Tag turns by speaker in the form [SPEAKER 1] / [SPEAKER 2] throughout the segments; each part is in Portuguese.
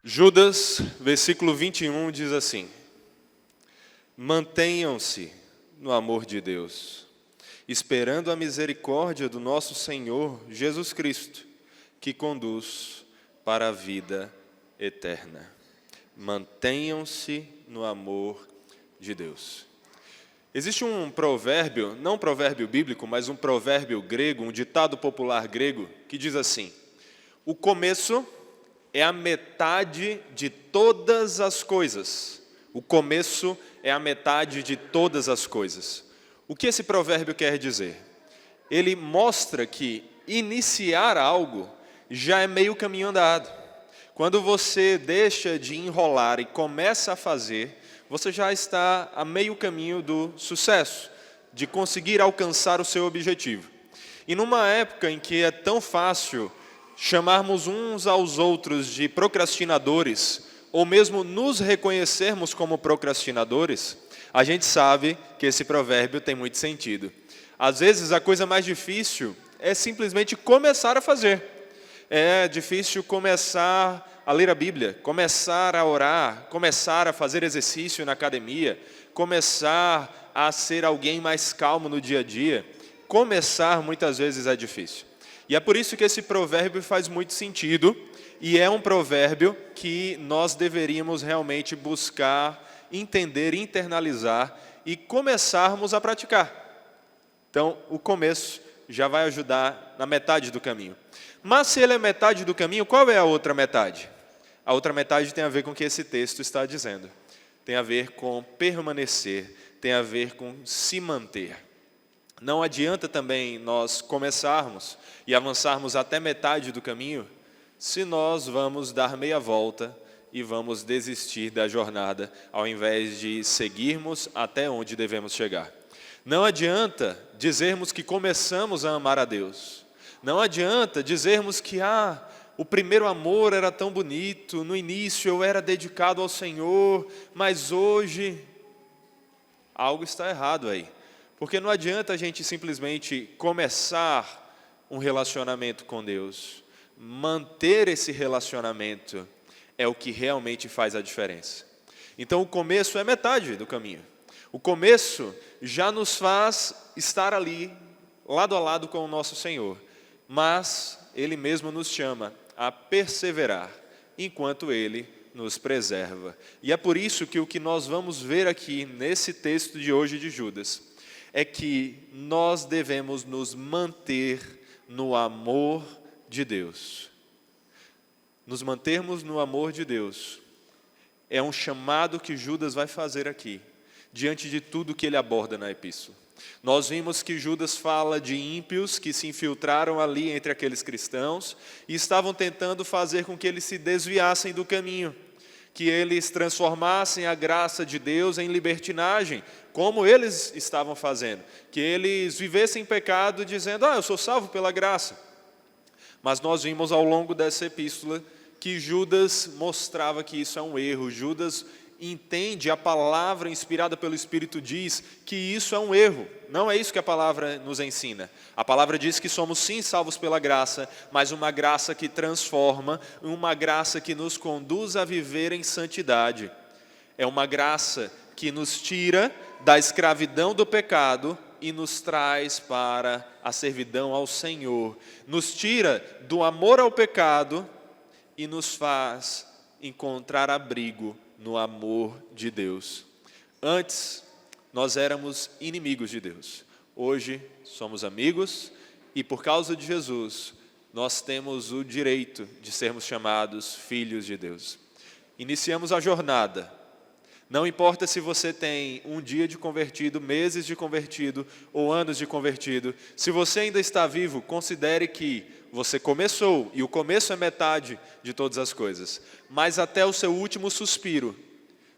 [SPEAKER 1] Judas, versículo 21, diz assim: mantenham-se no amor de Deus, esperando a misericórdia do nosso Senhor Jesus Cristo, que conduz para a vida eterna. Mantenham-se no amor de Deus. Existe um provérbio, não um provérbio bíblico, mas um provérbio grego, um ditado popular grego, que diz assim: o começo é a metade de todas as coisas. O começo é a metade de todas as coisas. O que esse provérbio quer dizer? Ele mostra que iniciar algo já é meio caminho andado. Quando você deixa de enrolar e começa a fazer, você já está a meio caminho do sucesso, de conseguir alcançar o seu objetivo. E numa época em que é tão fácil chamarmos uns aos outros de procrastinadores, ou mesmo nos reconhecermos como procrastinadores, a gente sabe que esse provérbio tem muito sentido. Às vezes a coisa mais difícil é simplesmente começar a fazer. É difícil começar a ler a Bíblia, começar a orar, começar a fazer exercício na academia, começar a ser alguém mais calmo no dia a dia. Começar muitas vezes é difícil. E é por isso que esse provérbio faz muito sentido, e é um provérbio que nós deveríamos realmente buscar, entender, internalizar e começarmos a praticar. Então, o começo já vai ajudar na metade do caminho. Mas se ele é metade do caminho, qual é a outra metade? A outra metade tem a ver com o que esse texto está dizendo. Tem a ver com permanecer, tem a ver com se manter. Não adianta também nós começarmos e avançarmos até metade do caminho, se nós vamos dar meia volta e vamos desistir da jornada, ao invés de seguirmos até onde devemos chegar. Não adianta dizermos que começamos a amar a Deus. Não adianta dizermos que o primeiro amor era tão bonito, no início eu era dedicado ao Senhor, mas hoje algo está errado aí. Porque não adianta a gente simplesmente começar um relacionamento com Deus. Manter esse relacionamento é o que realmente faz a diferença. Então o começo é metade do caminho. O começo já nos faz estar ali, lado a lado com o nosso Senhor. Mas Ele mesmo nos chama a perseverar, enquanto Ele nos preserva. E é por isso que o que nós vamos ver aqui nesse texto de hoje de Judas é que nós devemos nos manter no amor de Deus. Nos mantermos no amor de Deus é um chamado que Judas vai fazer aqui, diante de tudo que ele aborda na epístola. Nós vimos que Judas fala de ímpios que se infiltraram ali entre aqueles cristãos e estavam tentando fazer com que eles se desviassem do caminho, que eles transformassem a graça de Deus em libertinagem, como eles estavam fazendo, que eles vivessem em pecado dizendo, eu sou salvo pela graça. Mas nós vimos ao longo dessa epístola que Judas mostrava que isso é um erro. Judas entende, a palavra inspirada pelo Espírito diz que isso é um erro. Não é isso que a palavra nos ensina. A palavra diz que somos sim salvos pela graça, mas uma graça que transforma, uma graça que nos conduz a viver em santidade. É uma graça que nos tira da escravidão do pecado e nos traz para a servidão ao Senhor. Nos tira do amor ao pecado e nos faz encontrar abrigo no amor de Deus. Antes, nós éramos inimigos de Deus. Hoje, somos amigos e por causa de Jesus, nós temos o direito de sermos chamados filhos de Deus. Iniciamos a jornada. Não importa se você tem um dia de convertido, meses de convertido ou anos de convertido. Se você ainda está vivo, considere que você começou, e o começo é metade de todas as coisas. Mas até o seu último suspiro,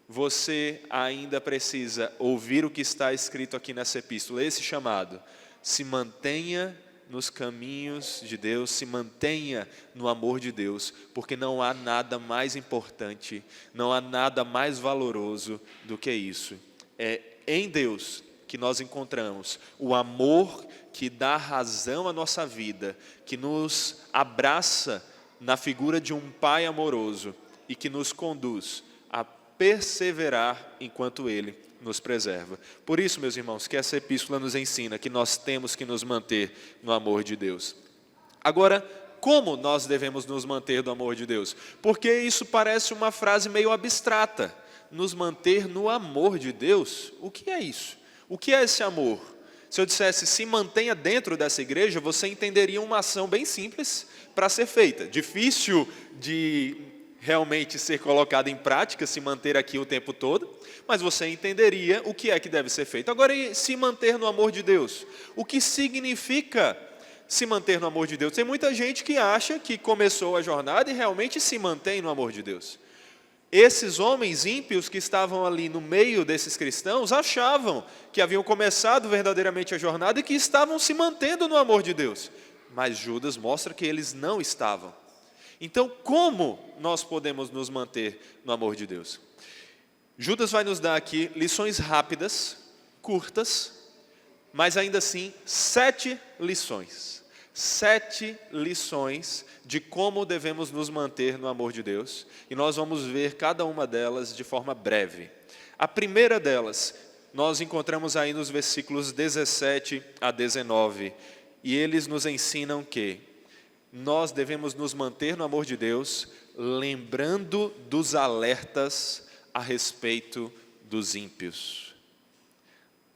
[SPEAKER 1] você ainda precisa ouvir o que está escrito aqui nessa epístola, esse chamado. Se mantenha nos caminhos de Deus, se mantenha no amor de Deus, porque não há nada mais importante, não há nada mais valoroso do que isso. É em Deus que nós encontramos o amor que dá razão à nossa vida, que nos abraça na figura de um Pai amoroso. e que nos conduz a perseverar enquanto Ele nos preserva. Por isso, meus irmãos, que essa epístola nos ensina que nós temos que nos manter no amor de Deus. Agora, como nós devemos nos manter no amor de Deus? Porque isso parece uma frase meio abstrata. Nos manter no amor de Deus? O que é isso? O que é esse amor? Se eu dissesse, se mantenha dentro dessa igreja, você entenderia uma ação bem simples para ser feita. Difícil de realmente ser colocada em prática, se manter aqui o tempo todo, mas você entenderia o que é que deve ser feito. Agora, e se manter no amor de Deus? O que significa se manter no amor de Deus? Tem muita gente que acha que começou a jornada e realmente se mantém no amor de Deus. Esses homens ímpios que estavam ali no meio desses cristãos achavam que haviam começado verdadeiramente a jornada e que estavam se mantendo no amor de Deus. Mas Judas mostra que eles não estavam. Então, como nós podemos nos manter no amor de Deus? Judas vai nos dar aqui lições rápidas, curtas, mas ainda assim 7 lições. 7 lições de como devemos nos manter no amor de Deus. E nós vamos ver cada uma delas de forma breve. A primeira delas, nós encontramos aí nos versículos 17 a 19. E eles nos ensinam que nós devemos nos manter no amor de Deus, lembrando dos alertas a respeito dos ímpios.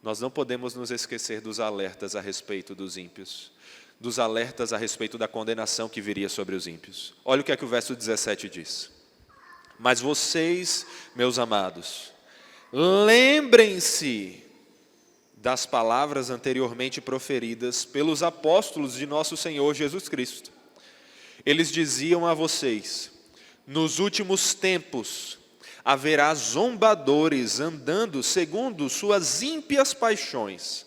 [SPEAKER 1] Nós não podemos nos esquecer dos alertas a respeito dos ímpios, dos alertas a respeito da condenação que viria sobre os ímpios. Olha o que é que o verso 17 diz. Mas vocês, meus amados, lembrem-se das palavras anteriormente proferidas pelos apóstolos de nosso Senhor Jesus Cristo. Eles diziam a vocês, nos últimos tempos haverá zombadores andando segundo suas ímpias paixões.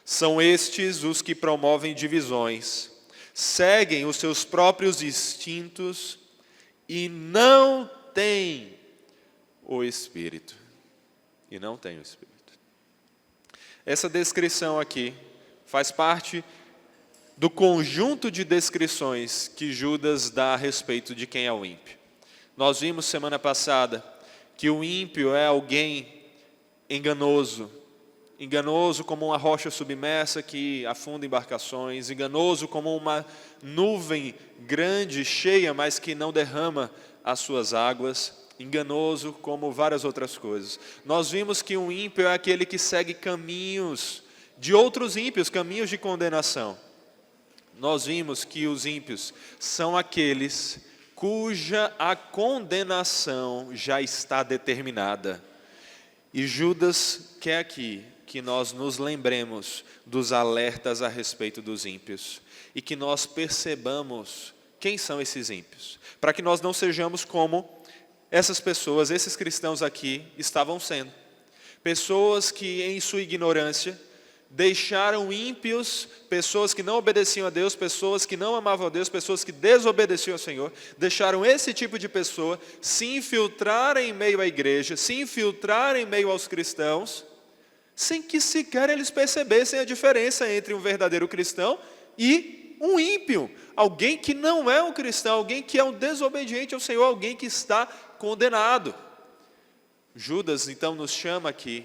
[SPEAKER 1] São estes os que promovem divisões, seguem os seus próprios instintos e não têm o Espírito. E não têm o Espírito. Essa descrição aqui faz parte do conjunto de descrições que Judas dá a respeito de quem é o ímpio. Nós vimos semana passada que o ímpio é alguém enganoso como uma rocha submersa que afunda embarcações, enganoso como uma nuvem grande, cheia, mas que não derrama as suas águas, enganoso como várias outras coisas. Nós vimos que um ímpio é aquele que segue caminhos de outros ímpios, caminhos de condenação. Nós vimos que os ímpios são aqueles cuja a condenação já está determinada. E Judas quer aqui que nós nos lembremos dos alertas a respeito dos ímpios e que nós percebamos quem são esses ímpios, para que nós não sejamos como essas pessoas, esses cristãos aqui estavam sendo. Pessoas que em sua ignorância deixaram ímpios, pessoas que não obedeciam a Deus, pessoas que não amavam a Deus, pessoas que desobedeciam ao Senhor, deixaram esse tipo de pessoa se infiltrar em meio à igreja, se infiltrar em meio aos cristãos, sem que sequer eles percebessem a diferença entre um verdadeiro cristão e um ímpio, alguém que não é um cristão, alguém que é um desobediente ao Senhor, alguém que está condenado. Judas então nos chama aqui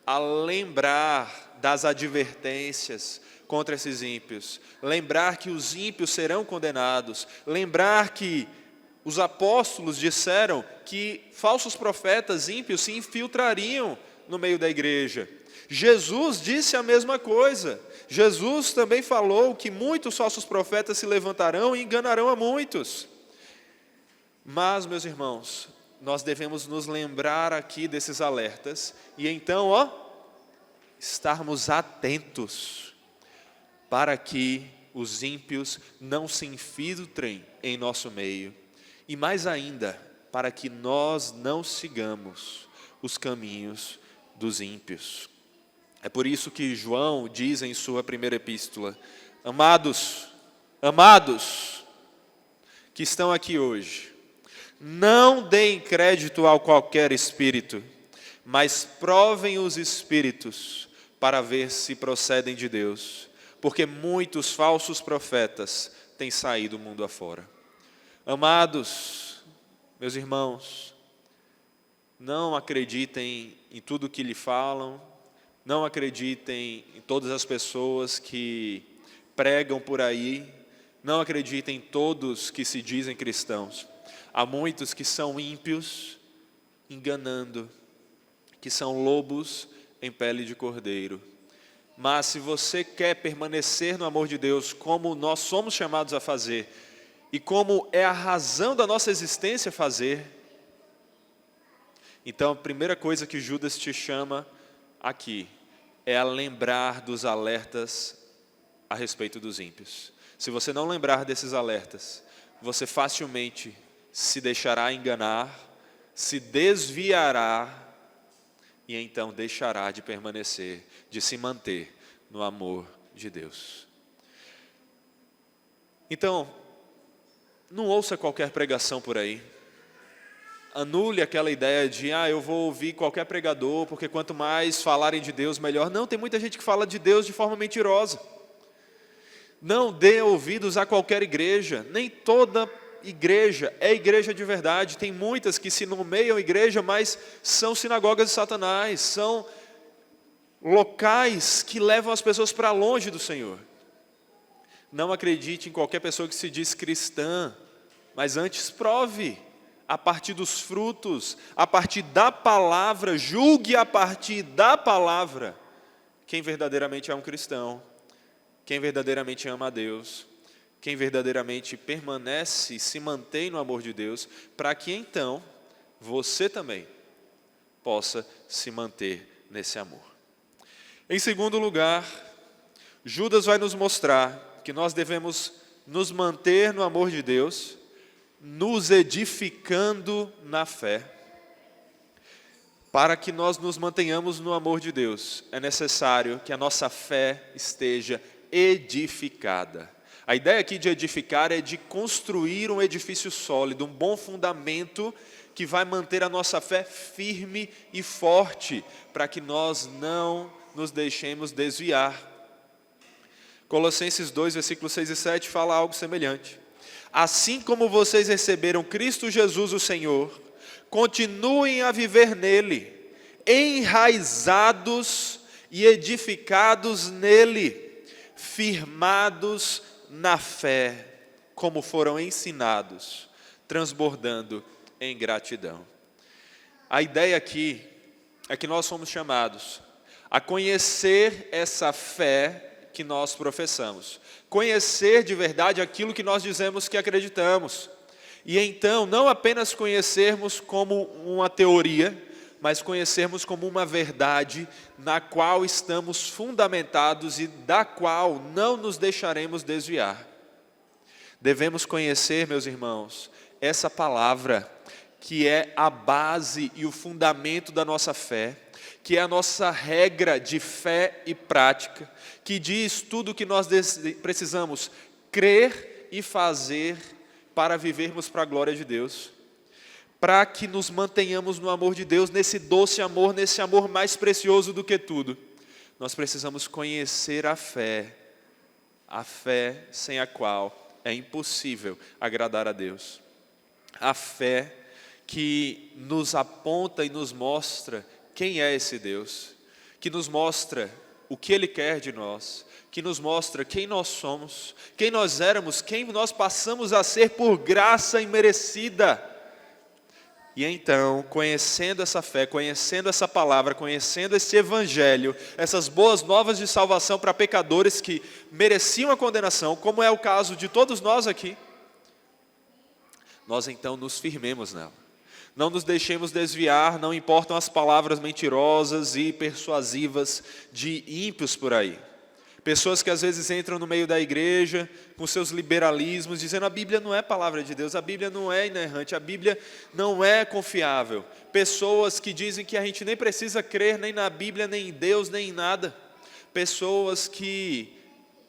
[SPEAKER 1] a lembrar das advertências contra esses ímpios, lembrar que os ímpios serão condenados, lembrar que os apóstolos disseram que falsos profetas ímpios se infiltrariam no meio da igreja. Jesus disse a mesma coisa. Jesus também falou que muitos falsos profetas se levantarão e enganarão a muitos. Mas, meus irmãos, nós devemos nos lembrar aqui desses alertas e então, estarmos atentos para que os ímpios não se infiltrem em nosso meio e mais ainda, para que nós não sigamos os caminhos dos ímpios. É por isso que João diz em sua primeira epístola, amados que estão aqui hoje, não deem crédito a qualquer espírito, mas provem os espíritos para ver se procedem de Deus, porque muitos falsos profetas têm saído mundo afora. Amados, Meus irmãos, não acreditem em tudo que lhe falam, não acreditem em todas as pessoas que pregam por aí, não acreditem em todos que se dizem cristãos. Há muitos que são ímpios, enganando, que são lobos em pele de cordeiro. Mas se você quer permanecer no amor de Deus, como nós somos chamados a fazer, e como é a razão da nossa existência fazer, então a primeira coisa que Judas te chama aqui é a lembrar dos alertas a respeito dos ímpios. Se você não lembrar desses alertas, você facilmente se deixará enganar, se desviará e então deixará de permanecer, de se manter no amor de Deus. Então, não ouça qualquer pregação por aí. Anule aquela ideia de, eu vou ouvir qualquer pregador, porque quanto mais falarem de Deus, melhor. Não, tem muita gente que fala de Deus de forma mentirosa. Não dê ouvidos a qualquer igreja, nem toda igreja é igreja de verdade. Tem muitas que se nomeiam igreja, mas são sinagogas de Satanás, são locais que levam as pessoas para longe do Senhor. Não acredite em qualquer pessoa que se diz cristã, mas antes prove a partir dos frutos, a partir da palavra, julgue a partir da palavra quem verdadeiramente é um cristão, quem verdadeiramente ama a Deus, quem verdadeiramente permanece e se mantém no amor de Deus, para que então você também possa se manter nesse amor. Em segundo lugar, Judas vai nos mostrar que nós devemos nos manter no amor de Deus, nos edificando na fé. Para que nós nos mantenhamos no amor de Deus, é necessário que a nossa fé esteja edificada. A ideia aqui de edificar é de construir um edifício sólido, um bom fundamento que vai manter a nossa fé firme e forte, para que nós não nos deixemos desviar. Colossenses 2, versículos 6 e 7 fala algo semelhante. Assim como vocês receberam Cristo Jesus o Senhor, continuem a viver nele, enraizados e edificados nele, firmados na fé, como foram ensinados, transbordando em gratidão. A ideia aqui é que nós somos chamados a conhecer essa fé que nós professamos, conhecer de verdade aquilo que nós dizemos que acreditamos, e então não apenas conhecermos como uma teoria, mas conhecermos como uma verdade na qual estamos fundamentados e da qual não nos deixaremos desviar. Devemos conhecer, meus irmãos, essa palavra que é a base e o fundamento da nossa fé, que é a nossa regra de fé e prática, que diz tudo o que nós precisamos crer e fazer para vivermos para a glória de Deus, para que nos mantenhamos no amor de Deus, nesse doce amor, nesse amor mais precioso do que tudo. Nós precisamos conhecer a fé sem a qual é impossível agradar a Deus. A fé que nos aponta e nos mostra quem é esse Deus, que nos mostra o que Ele quer de nós, que nos mostra quem nós somos, quem nós éramos, quem nós passamos a ser por graça imerecida. E então, conhecendo essa fé, conhecendo essa palavra, conhecendo esse evangelho, essas boas novas de salvação para pecadores que mereciam a condenação, como é o caso de todos nós aqui, nós então nos firmemos nela. Não nos deixemos desviar, não importam as palavras mentirosas e persuasivas de ímpios por aí. Pessoas que às vezes entram no meio da igreja com seus liberalismos, dizendo a Bíblia não é palavra de Deus, a Bíblia não é inerrante, a Bíblia não é confiável. Pessoas que dizem que a gente nem precisa crer nem na Bíblia, nem em Deus, nem em nada. Pessoas que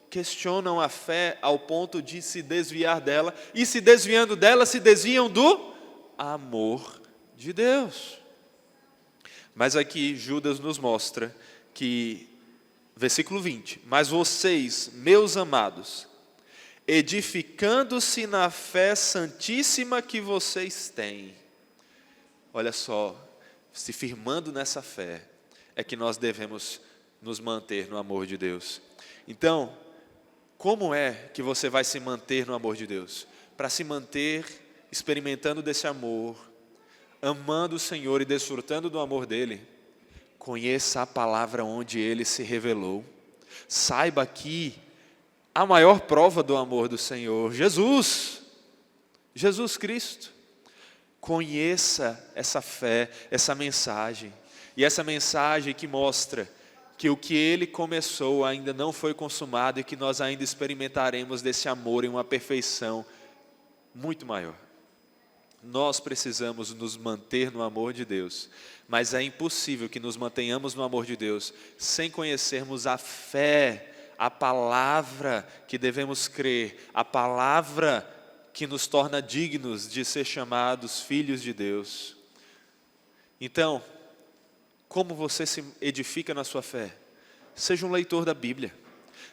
[SPEAKER 1] questionam a fé ao ponto de se desviar dela, e se desviando dela, se desviam do amor de Deus. Mas aqui Judas nos mostra que, versículo 20, mas vocês, meus amados, edificando-se na fé santíssima que vocês têm. olha só, se firmando nessa fé, é que nós devemos nos manter no amor de Deus. Então, como é que você vai se manter no amor de Deus? Para se manter experimentando desse amor, amando o Senhor e desfrutando do amor dEle, conheça a palavra onde Ele se revelou. Saiba que a maior prova do amor do Senhor, Jesus Cristo. Conheça essa fé, essa mensagem. E essa mensagem que mostra que o que Ele começou ainda não foi consumado e que nós ainda experimentaremos desse amor em uma perfeição muito maior. Nós precisamos nos manter no amor de Deus, mas é impossível que nos mantenhamos no amor de Deus sem conhecermos a fé, a palavra que devemos crer, a palavra que nos torna dignos de ser chamados filhos de Deus. Então, como você se edifica na sua fé? Seja um leitor da Bíblia.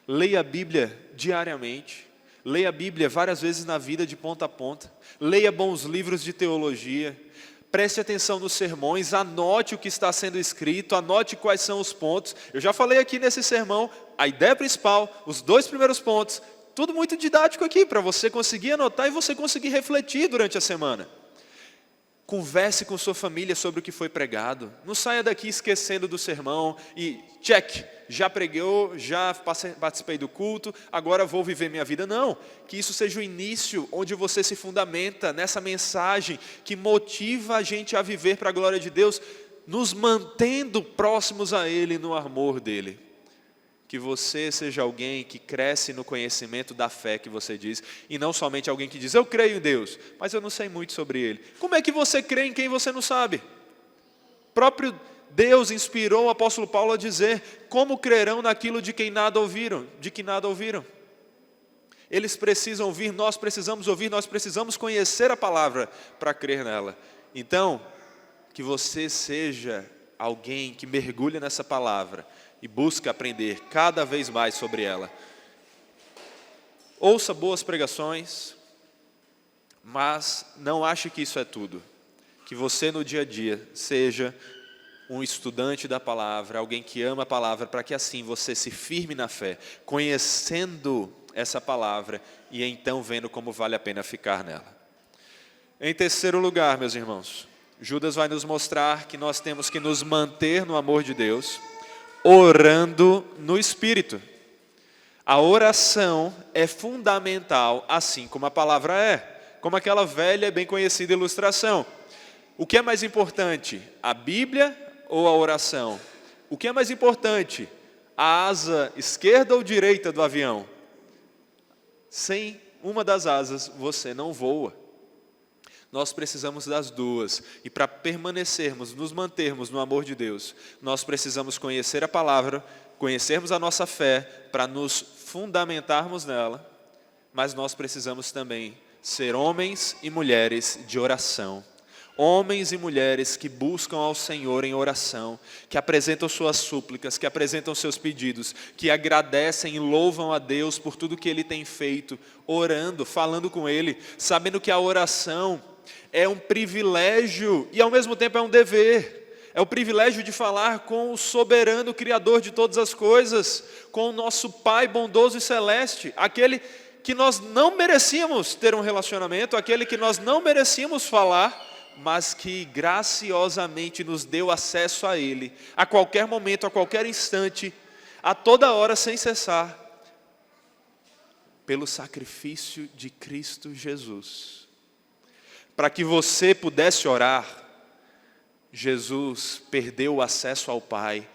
[SPEAKER 1] Leia a Bíblia diariamente. Leia a Bíblia várias vezes na vida de ponta a ponta. Leia bons livros de teologia. Preste atenção nos sermões. Anote o que está sendo escrito. Anote quais são os pontos. Eu já falei aqui nesse sermão a ideia principal, os 2 primeiros pontos. Tudo muito didático aqui para você conseguir anotar e você conseguir refletir durante a semana. Converse com sua família sobre o que foi pregado. Não saia daqui esquecendo do sermão e check, já pregou, já participei do culto, agora vou viver minha vida. Não, que isso seja o início onde você se fundamenta nessa mensagem que motiva a gente a viver para a glória de Deus, nos mantendo próximos a Ele no amor dEle. Que você seja alguém que cresce no conhecimento da fé que você diz, e não somente alguém que diz, eu creio em Deus, mas eu não sei muito sobre Ele. Como é que você crê em quem você não sabe? O próprio Deus inspirou o apóstolo Paulo a dizer, como crerão naquilo de que nada ouviram? Eles precisam ouvir, nós precisamos ouvir, nós precisamos conhecer a palavra para crer nela. Então, que você seja alguém que mergulha nessa palavra, e busca aprender cada vez mais sobre ela. Ouça boas pregações, mas não ache que isso é tudo. Que você no dia a dia seja um estudante da palavra, alguém que ama a palavra, para que assim você se firme na fé, conhecendo essa palavra e então vendo como vale a pena ficar nela. Em terceiro lugar, meus irmãos, Judas vai nos mostrar que nós temos que nos manter no amor de Deus, orando no Espírito. A oração é fundamental, assim como a palavra é, como aquela velha e bem conhecida ilustração. O que é mais importante, a Bíblia ou a oração? O que é mais importante, a asa esquerda ou direita do avião? Sem uma das asas você não voa. Nós precisamos das duas, e para permanecermos, nos mantermos no amor de Deus, nós precisamos conhecer a palavra, conhecermos a nossa fé, para nos fundamentarmos nela, mas nós precisamos também ser homens e mulheres de oração. Homens e mulheres que buscam ao Senhor em oração, que apresentam suas súplicas, que apresentam seus pedidos, que agradecem e louvam a Deus por tudo que Ele tem feito, orando, falando com Ele, sabendo que a oração é um privilégio e ao mesmo tempo é um dever. É o privilégio de falar com o soberano Criador de todas as coisas, com o nosso Pai bondoso e celeste, aquele que nós não merecíamos ter um relacionamento, aquele que nós não merecíamos falar, mas que graciosamente nos deu acesso a Ele, a qualquer momento, a qualquer instante, a toda hora, sem cessar, pelo sacrifício de Cristo Jesus. Para que você pudesse orar, Jesus perdeu o acesso ao Pai,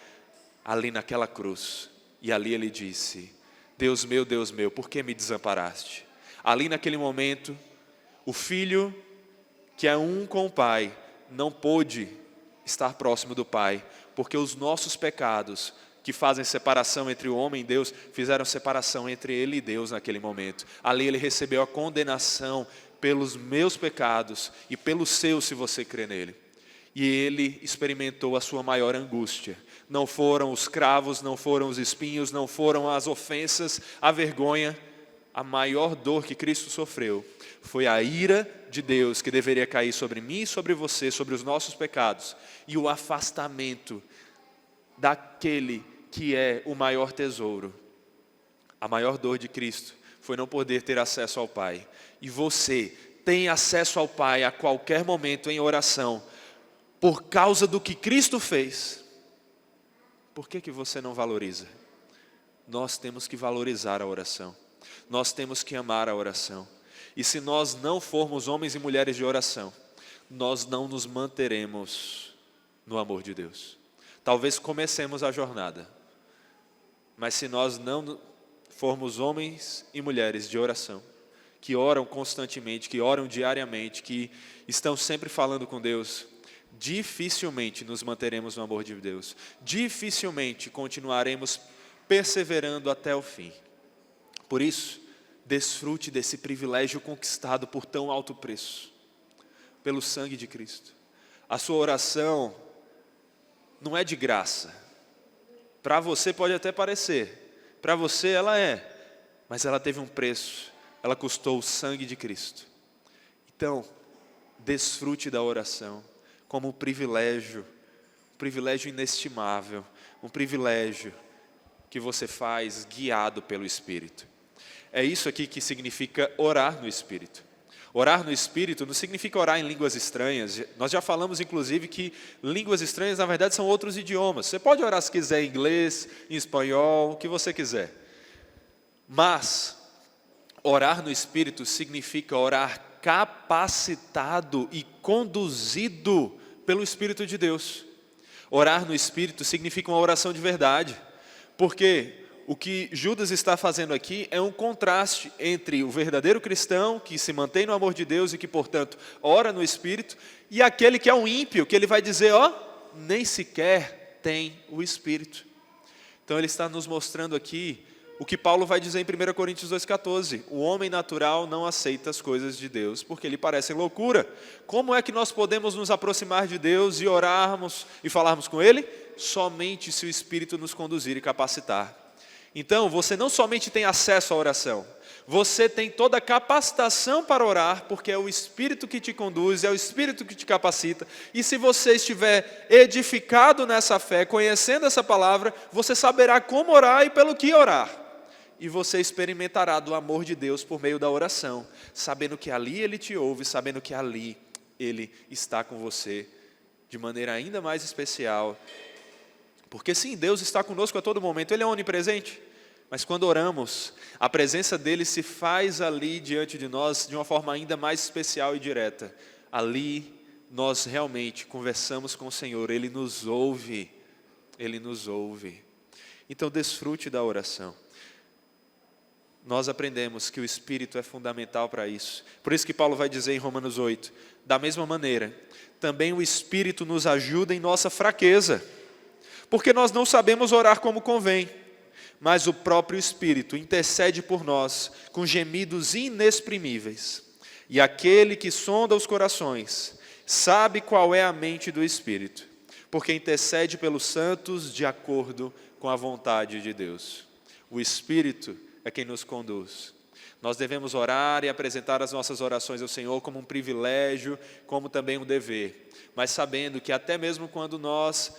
[SPEAKER 1] ali naquela cruz, e ali Ele disse, Deus meu, por que me desamparaste? Ali naquele momento, o Filho, que é um com o Pai, não pôde estar próximo do Pai, porque os nossos pecados, que fazem separação entre o homem e Deus, fizeram separação entre Ele e Deus naquele momento. Ali Ele recebeu a condenação pelos meus pecados e pelos seus, se você crê nele. E Ele experimentou a sua maior angústia. Não foram os cravos, não foram os espinhos, não foram as ofensas, a vergonha, a maior dor que Cristo sofreu foi a ira de Deus que deveria cair sobre mim e sobre você, sobre os nossos pecados, e o afastamento daquele que é o maior tesouro. A maior dor de Cristo foi não poder ter acesso ao Pai. E você tem acesso ao Pai a qualquer momento em oração, por causa do que Cristo fez. Por que você não valoriza? Nós temos que valorizar a oração. Nós temos que amar a oração. E se nós não formos homens e mulheres de oração, nós não nos manteremos no amor de Deus. Talvez comecemos a jornada, mas se nós não formos homens e mulheres de oração, que oram constantemente, que oram diariamente, que estão sempre falando com Deus, dificilmente nos manteremos no amor de Deus. Dificilmente continuaremos perseverando até o fim. Por isso, desfrute desse privilégio conquistado por tão alto preço, pelo sangue de Cristo. A sua oração não é de graça. Para você pode até parecer, para você ela é, mas ela teve um preço, ela custou o sangue de Cristo. Então, desfrute da oração como um privilégio inestimável, um privilégio que você faz guiado pelo Espírito. É isso aqui que significa orar no Espírito. Orar no Espírito não significa orar em línguas estranhas. Nós já falamos, inclusive, que línguas estranhas, na verdade, são outros idiomas. Você pode orar, se quiser, em inglês, em espanhol, o que você quiser. Mas, orar no Espírito significa orar capacitado e conduzido pelo Espírito de Deus. Orar no Espírito significa uma oração de verdade. Porque o que Judas está fazendo aqui é um contraste entre o verdadeiro cristão, que se mantém no amor de Deus e que, portanto, ora no Espírito, e aquele que é um ímpio, que ele vai dizer, nem sequer tem o Espírito. Então ele está nos mostrando aqui o que Paulo vai dizer em 1 Coríntios 2,14. O homem natural não aceita as coisas de Deus, porque lhe parecem loucura. Como é que nós podemos nos aproximar de Deus e orarmos e falarmos com Ele? Somente se o Espírito nos conduzir e capacitar. Então, você não somente tem acesso à oração, você tem toda a capacitação para orar, porque é o Espírito que te conduz, é o Espírito que te capacita. E se você estiver edificado nessa fé, conhecendo essa palavra, você saberá como orar e pelo que orar. E você experimentará do amor de Deus por meio da oração, sabendo que ali Ele te ouve, sabendo que ali Ele está com você de maneira ainda mais especial. Porque sim, Deus está conosco a todo momento, Ele é onipresente. Mas quando oramos, a presença dEle se faz ali diante de nós de uma forma ainda mais especial e direta. Ali nós realmente conversamos com o Senhor, Ele nos ouve. Ele nos ouve. Então desfrute da oração. Nós aprendemos que o Espírito é fundamental para isso. Por isso que Paulo vai dizer em Romanos 8, da mesma maneira, também o Espírito nos ajuda em nossa fraqueza, porque nós não sabemos orar como convém, mas o próprio Espírito intercede por nós com gemidos inexprimíveis. E aquele que sonda os corações sabe qual é a mente do Espírito, porque intercede pelos santos de acordo com a vontade de Deus. O Espírito é quem nos conduz. Nós devemos orar e apresentar as nossas orações ao Senhor como um privilégio, como também um dever, mas sabendo que até mesmo quando nós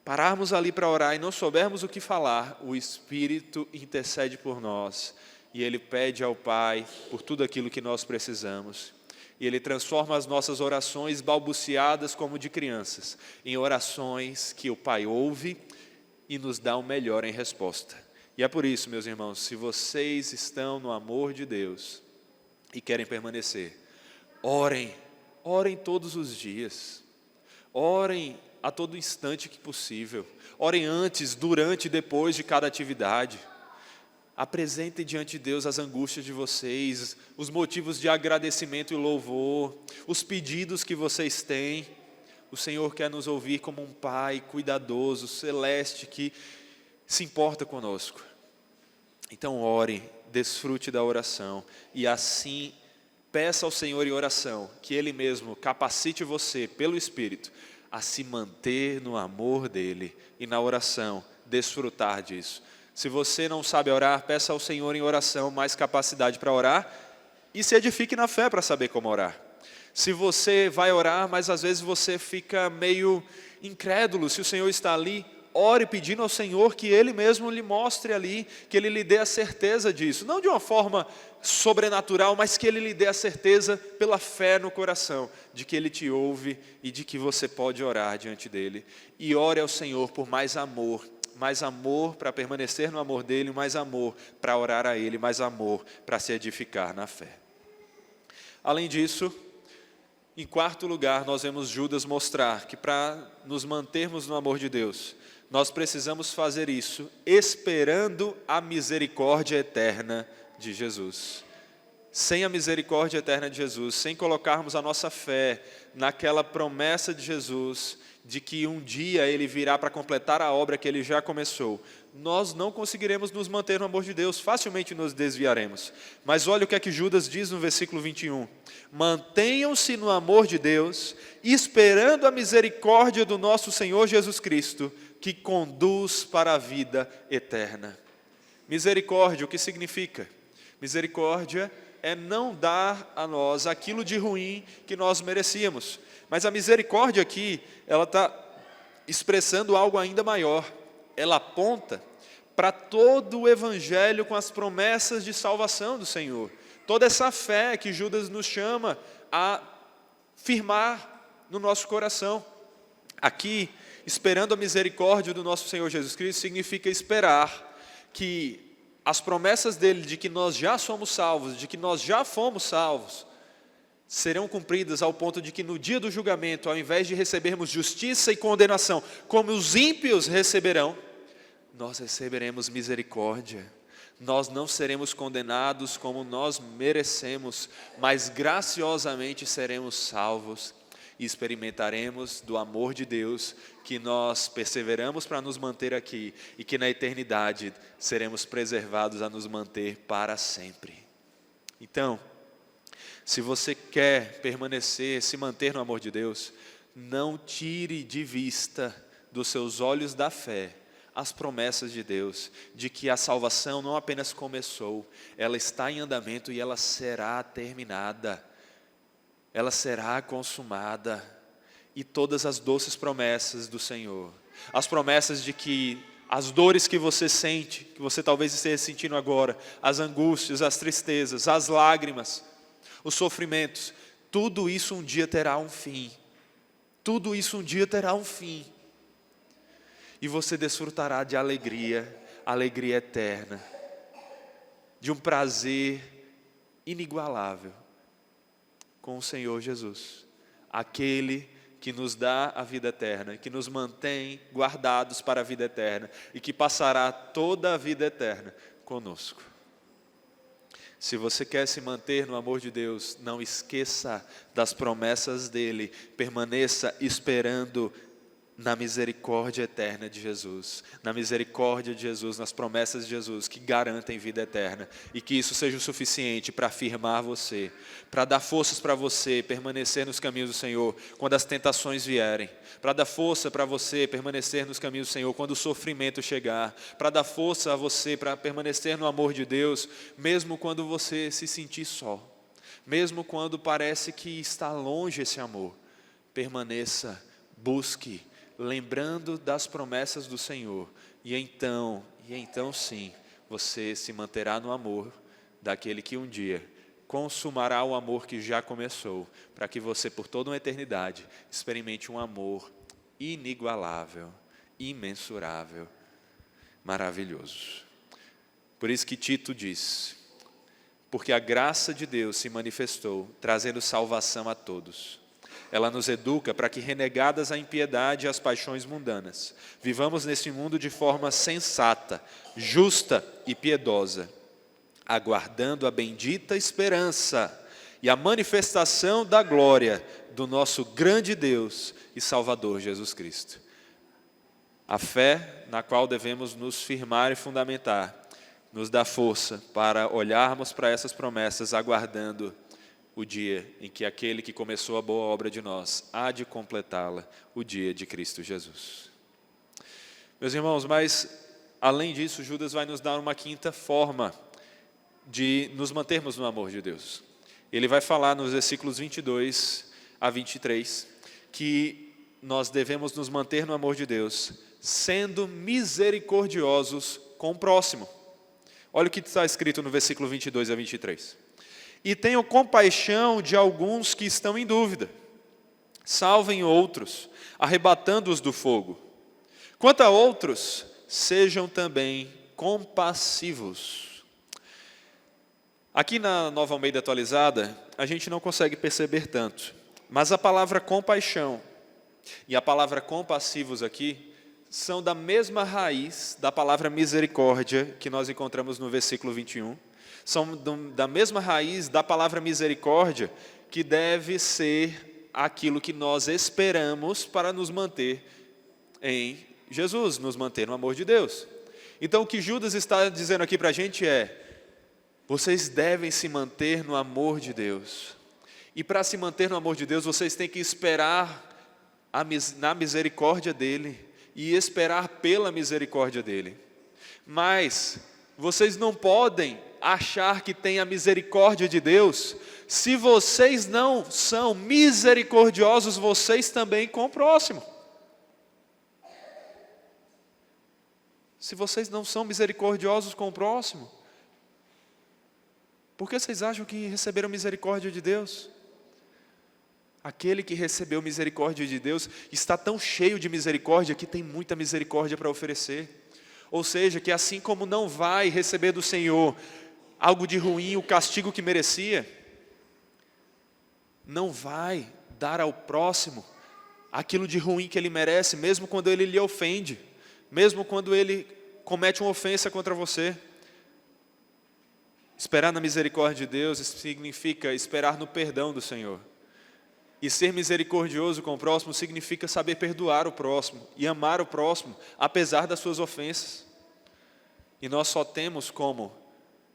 [SPEAKER 1] pararmos ali para orar e não soubermos o que falar, o Espírito intercede por nós e Ele pede ao Pai por tudo aquilo que nós precisamos. E Ele transforma as nossas orações balbuciadas como de crianças em orações que o Pai ouve e nos dá o melhor em resposta. E é por isso, meus irmãos, se vocês estão no amor de Deus e querem permanecer, orem todos os dias, orem a todo instante que possível, orem antes, durante e depois de cada atividade, apresentem diante de Deus as angústias de vocês, os motivos de agradecimento e louvor, os pedidos que vocês têm. O Senhor quer nos ouvir como um Pai cuidadoso, celeste, que se importa conosco. Então ore, desfrute da oração e assim peça ao Senhor em oração que Ele mesmo capacite você pelo Espírito a se manter no amor dEle e na oração desfrutar disso. Se você não sabe orar, peça ao Senhor em oração mais capacidade para orar e se edifique na fé para saber como orar. Se você vai orar, mas às vezes você fica meio incrédulo se o Senhor está ali, ore pedindo ao Senhor que Ele mesmo lhe mostre ali, que Ele lhe dê a certeza disso. Não de uma forma sobrenatural, mas que Ele lhe dê a certeza pela fé no coração, de que Ele te ouve e de que você pode orar diante dEle. E ore ao Senhor por mais amor para permanecer no amor dEle, mais amor para orar a Ele, mais amor para se edificar na fé. Além disso, em quarto lugar, nós vemos Judas mostrar que para nos mantermos no amor de Deus, nós precisamos fazer isso esperando a misericórdia eterna de Jesus. Sem a misericórdia eterna de Jesus, sem colocarmos a nossa fé naquela promessa de Jesus, de que um dia Ele virá para completar a obra que Ele já começou, nós não conseguiremos nos manter no amor de Deus, facilmente nos desviaremos. Mas olha o que é que Judas diz no versículo 21. Mantenham-se no amor de Deus, esperando a misericórdia do nosso Senhor Jesus Cristo, que conduz para a vida eterna. Misericórdia, o que significa? Misericórdia é não dar a nós aquilo de ruim que nós merecíamos. Mas a misericórdia aqui, ela está expressando algo ainda maior. Ela aponta para todo o evangelho com as promessas de salvação do Senhor. Toda essa fé que Judas nos chama a firmar no nosso coração. Aqui, esperando a misericórdia do nosso Senhor Jesus Cristo, significa esperar que as promessas dele de que nós já somos salvos, de que nós já fomos salvos, serão cumpridas ao ponto de que no dia do julgamento, ao invés de recebermos justiça e condenação, como os ímpios receberão, nós receberemos misericórdia. Nós não seremos condenados como nós merecemos, mas graciosamente seremos salvos e experimentaremos do amor de Deus, que nós perseveramos para nos manter aqui e que na eternidade seremos preservados a nos manter para sempre. Então, se você quer permanecer, se manter no amor de Deus, não tire de vista dos seus olhos da fé as promessas de Deus, de que a salvação não apenas começou, ela está em andamento e ela será terminada, ela será consumada, e todas as doces promessas do Senhor, as promessas de que as dores que você sente, que você talvez esteja sentindo agora, as angústias, as tristezas, as lágrimas, os sofrimentos, tudo isso um dia terá um fim. Tudo isso um dia terá um fim. E você desfrutará de alegria, alegria eterna, de um prazer inigualável com o Senhor Jesus, aquele que nos dá a vida eterna, que nos mantém guardados para a vida eterna e que passará toda a vida eterna conosco. Se você quer se manter no amor de Deus, não esqueça das promessas dele, permaneça esperando na misericórdia eterna de Jesus, na misericórdia de Jesus, nas promessas de Jesus que garantem vida eterna, e que isso seja o suficiente para afirmar você, para dar forças para você permanecer nos caminhos do Senhor quando as tentações vierem, para dar força para você permanecer nos caminhos do Senhor quando o sofrimento chegar, para dar força a você para permanecer no amor de Deus, mesmo quando você se sentir só, mesmo quando parece que está longe esse amor. Permaneça, busque, lembrando das promessas do Senhor, e então sim, você se manterá no amor daquele que um dia consumará o amor que já começou, para que você por toda uma eternidade experimente um amor inigualável, imensurável, maravilhoso. Por isso que Tito diz, porque a graça de Deus se manifestou, trazendo salvação a todos. Ela nos educa para que, renegadas a impiedade e as paixões mundanas, vivamos neste mundo de forma sensata, justa e piedosa, aguardando a bendita esperança e a manifestação da glória do nosso grande Deus e Salvador Jesus Cristo. A fé na qual devemos nos firmar e fundamentar, nos dá força para olharmos para essas promessas, aguardando o dia em que aquele que começou a boa obra de nós há de completá-la, o dia de Cristo Jesus. Meus irmãos, mas Além disso, Judas vai nos dar uma quinta forma de nos mantermos no amor de Deus. Ele vai falar nos versículos 22 a 23, que nós devemos nos manter no amor de Deus, sendo misericordiosos com o próximo. Olha o que está escrito no versículo 22 a 23. E tenham compaixão de alguns que estão em dúvida. Salvem outros, arrebatando-os do fogo. Quanto a outros, sejam também compassivos. Aqui na Nova Almeida Atualizada, a gente não consegue perceber tanto, mas a palavra compaixão e a palavra compassivos aqui são da mesma raiz da palavra misericórdia que nós encontramos no versículo 21. São da mesma raiz da palavra misericórdia, que deve ser aquilo que nós esperamos para nos manter em Jesus, nos manter no amor de Deus. Então o que Judas está dizendo aqui para a gente é: vocês devem se manter no amor de Deus. E para se manter no amor de Deus, vocês têm que esperar na misericórdia dEle e esperar pela misericórdia dEle. Mas vocês não podem achar que tem a misericórdia de Deus se vocês não são misericordiosos vocês também com o próximo. Se vocês não são misericordiosos com o próximo, por que vocês acham que receberam misericórdia de Deus? Aquele que recebeu misericórdia de Deus está tão cheio de misericórdia que tem muita misericórdia para oferecer. Ou seja, que assim como não vai receber do Senhor algo de ruim, o castigo que merecia, não vai dar ao próximo aquilo de ruim que ele merece, mesmo quando ele lhe ofende, mesmo quando ele comete uma ofensa contra você. Esperar na misericórdia de Deus significa esperar no perdão do Senhor. E ser misericordioso com o próximo significa saber perdoar o próximo e amar o próximo, apesar das suas ofensas. E nós só temos como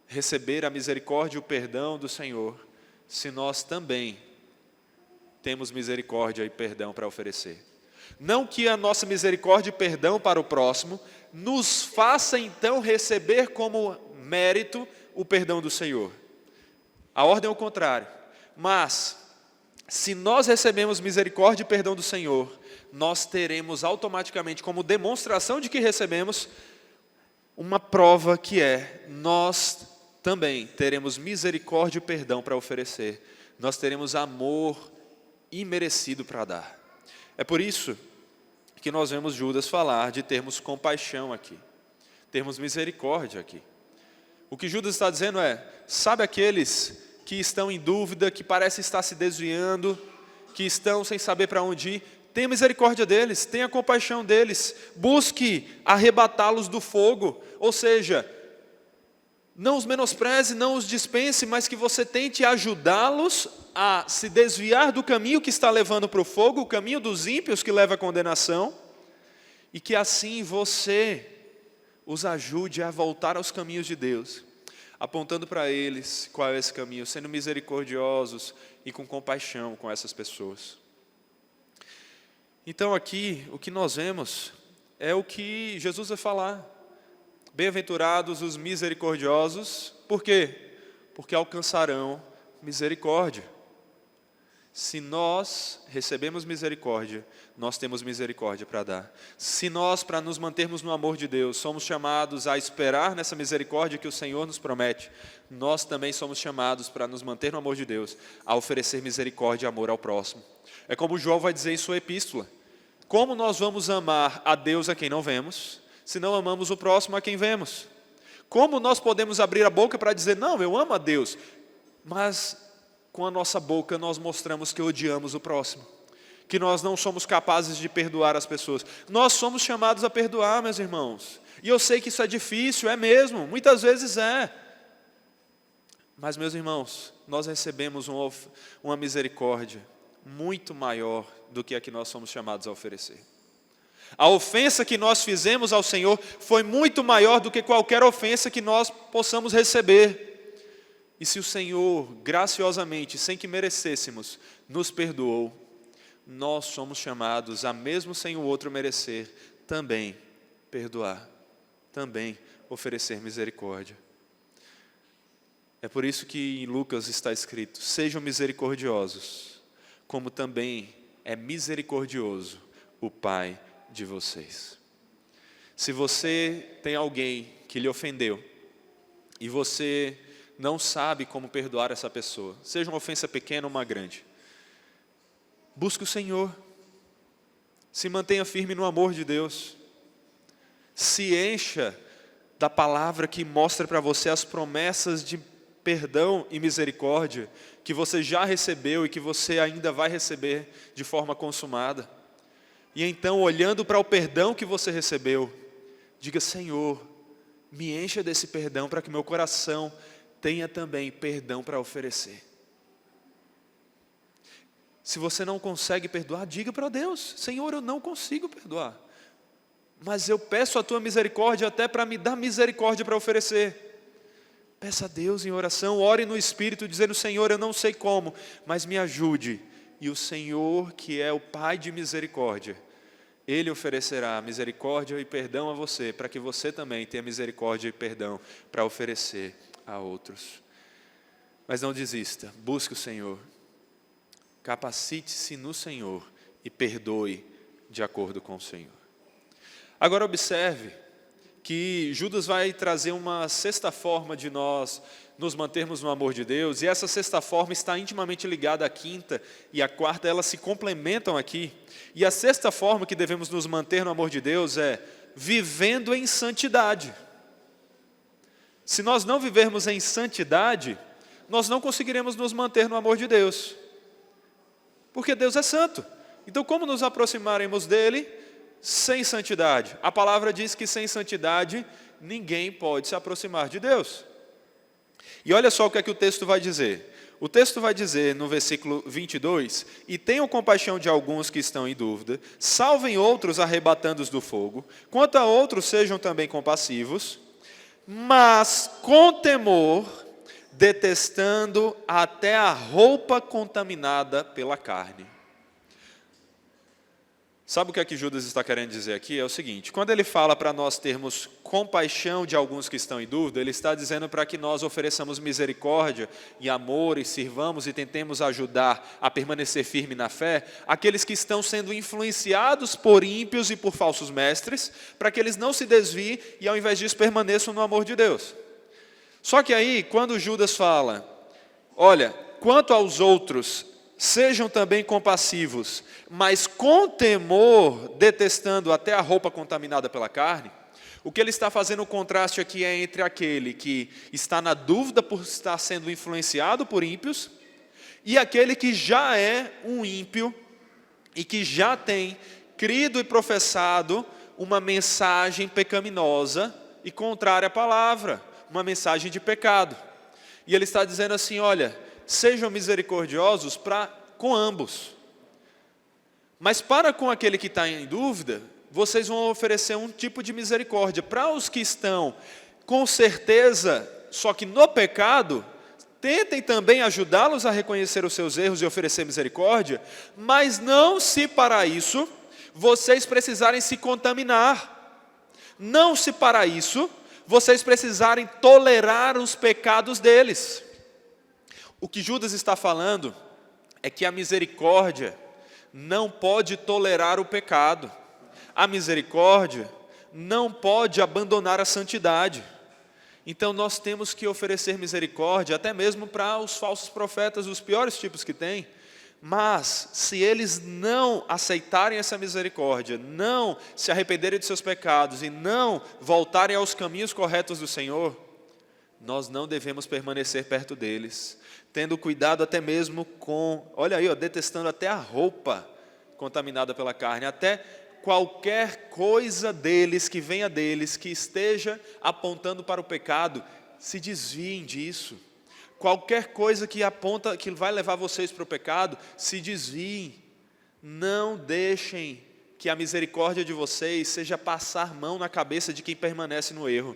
[SPEAKER 1] receber a misericórdia e o perdão do Senhor se nós também temos misericórdia e perdão para oferecer. Não que a nossa misericórdia e perdão para o próximo nos faça então receber como mérito o perdão do Senhor. A ordem é o contrário. Mas se nós recebemos misericórdia e perdão do Senhor, nós teremos automaticamente, como demonstração de que recebemos, uma prova que é: nós também teremos misericórdia e perdão para oferecer. Nós teremos amor imerecido para dar. É por isso que nós vemos Judas falar de termos compaixão aqui, termos misericórdia aqui. O que Judas está dizendo é: sabe aqueles que estão em dúvida, que parecem estar se desviando, que estão sem saber para onde ir? Tenha misericórdia deles, tenha compaixão deles, busque arrebatá-los do fogo, ou seja, não os menospreze, não os dispense, mas que você tente ajudá-los a se desviar do caminho que está levando para o fogo, o caminho dos ímpios que leva à condenação, e que assim você os ajude a voltar aos caminhos de Deus, apontando para eles qual é esse caminho, sendo misericordiosos e com compaixão com essas pessoas. Então aqui, o que nós vemos é o que Jesus vai falar: bem-aventurados os misericordiosos. Por quê? Porque alcançarão misericórdia. Se nós recebemos misericórdia, nós temos misericórdia para dar. Se nós, para nos mantermos no amor de Deus, somos chamados a esperar nessa misericórdia que o Senhor nos promete, nós também somos chamados, para nos manter no amor de Deus, a oferecer misericórdia e amor ao próximo. É como João vai dizer em sua epístola: como nós vamos amar a Deus a quem não vemos, se não amamos o próximo a quem vemos? Como nós podemos abrir a boca para dizer: não, eu amo a Deus, mas com a nossa boca nós mostramos que odiamos o próximo, que nós não somos capazes de perdoar as pessoas? Nós somos chamados a perdoar, meus irmãos, e eu sei que isso é difícil, é mesmo, muitas vezes é. Mas, meus irmãos, nós recebemos uma misericórdia muito maior do que a que nós somos chamados a oferecer. A ofensa que nós fizemos ao Senhor foi muito maior do que qualquer ofensa que nós possamos receber. E se o Senhor, graciosamente, sem que merecêssemos, nos perdoou, nós somos chamados a, mesmo sem o outro merecer, também perdoar. também oferecer misericórdia. É por isso que em Lucas está escrito: sejam misericordiosos, como também é misericordioso o Pai de vocês. Se você tem alguém que lhe ofendeu, e você não sabe como perdoar essa pessoa, seja uma ofensa pequena ou uma grande, busque o Senhor, se mantenha firme no amor de Deus, se encha da palavra que mostra para você as promessas de perdão e misericórdia que você já recebeu e que você ainda vai receber de forma consumada. E então, olhando para o perdão que você recebeu, diga: Senhor, me encha desse perdão para que meu coração tenha também perdão para oferecer. Se você não consegue perdoar, diga para Deus: Senhor, eu não consigo perdoar, mas eu peço a tua misericórdia até para me dar misericórdia para oferecer. Peça a Deus em oração, ore no Espírito, dizendo: Senhor, eu não sei como, mas me ajude. E o Senhor, que é o Pai de misericórdia, Ele oferecerá misericórdia e perdão a você, para que você também tenha misericórdia e perdão para oferecer a outros. Mas não desista, busque o Senhor, capacite-se no Senhor e perdoe de acordo com o Senhor. Agora observe que Judas vai trazer uma sexta forma de nós nos mantermos no amor de Deus, e essa sexta forma está intimamente ligada à quinta e à quarta, elas se complementam aqui. E a sexta forma que devemos nos manter no amor de Deus é vivendo em santidade. Se nós não vivermos em santidade, nós não conseguiremos nos manter no amor de Deus, porque Deus é santo. Então, como nos aproximaremos dele sem santidade? A palavra diz que sem santidade ninguém pode se aproximar de Deus. E olha só o que é que o texto vai dizer. O texto vai dizer no versículo 22: e tenham compaixão de alguns que estão em dúvida, salvem outros arrebatando-os do fogo, quanto a outros sejam também compassivos, mas com temor, detestando até a roupa contaminada pela carne. Sabe o que é que Judas está querendo dizer aqui? É o seguinte: quando ele fala para nós termos compaixão de alguns que estão em dúvida, ele está dizendo para que nós ofereçamos misericórdia e amor e sirvamos e tentemos ajudar a permanecer firme na fé aqueles que estão sendo influenciados por ímpios e por falsos mestres, para que eles não se desviem e ao invés disso permaneçam no amor de Deus. Só que aí, quando Judas fala: olha, quanto aos outros, sejam também compassivos, mas com temor, detestando até a roupa contaminada pela carne, o que ele está fazendo o contraste aqui é entre aquele que está na dúvida por estar sendo influenciado por ímpios, e aquele que já é um ímpio, e que já tem crido e professado uma mensagem pecaminosa e contrária à palavra, uma mensagem de pecado. E ele está dizendo assim: olha, sejam misericordiosos com ambos. Mas para com aquele que está em dúvida, vocês vão oferecer um tipo de misericórdia. Para os que estão com certeza, só que no pecado, tentem também ajudá-los a reconhecer os seus erros e oferecer misericórdia, mas não se para isso vocês precisarem se contaminar. Não se para isso vocês precisarem tolerar os pecados deles. O que Judas está falando é que a misericórdia não pode tolerar o pecado. A misericórdia não pode abandonar a santidade. Então nós temos que oferecer misericórdia até mesmo para os falsos profetas, os piores tipos que tem. Mas se eles não aceitarem essa misericórdia, não se arrependerem de seus pecados e não voltarem aos caminhos corretos do Senhor, nós não devemos permanecer perto deles, tendo cuidado até mesmo com, olha aí, detestando até a roupa contaminada pela carne, até qualquer coisa deles, que venha deles, que esteja apontando para o pecado, se desviem disso. Qualquer coisa que aponta, que vai levar vocês para o pecado, se desviem. Não deixem que a misericórdia de vocês seja passar mão na cabeça de quem permanece no erro.